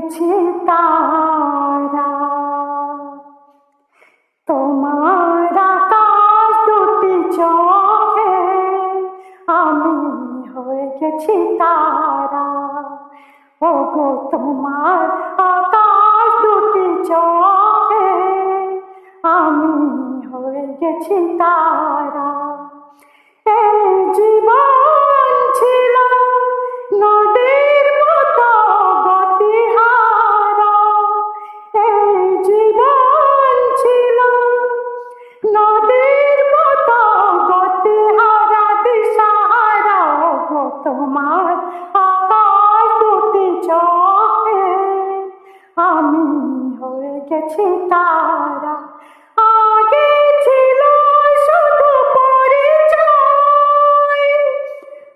দেখেছি তারা, তোমার আকাশ দুটি চোখে আমি হয়ে গেছি তারা। ওগো তোমার আকাশ দুটি চোখে আমি হয়ে গেছি তারা। এই জীবন ছিল নদীর মতো গতিহারা, এই জীবন ছিল নদীর মতো গতিহারা দিশাহারা। ওগো তোমার আকাশ দুটি চোখে আমি হয়ে গেছি তারা। আগে ছিল শুধু পরিচয়,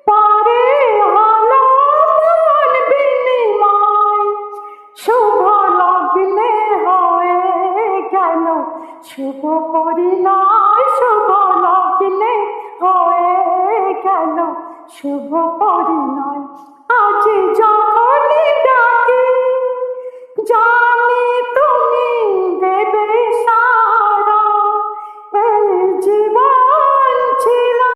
পরে হলো মন বিনিময়। শুভ লগ্নে হয়ে গেল শুভ পরিণয়, শুভ লগ্নে হয়ে গেল শুভ পরিণয়।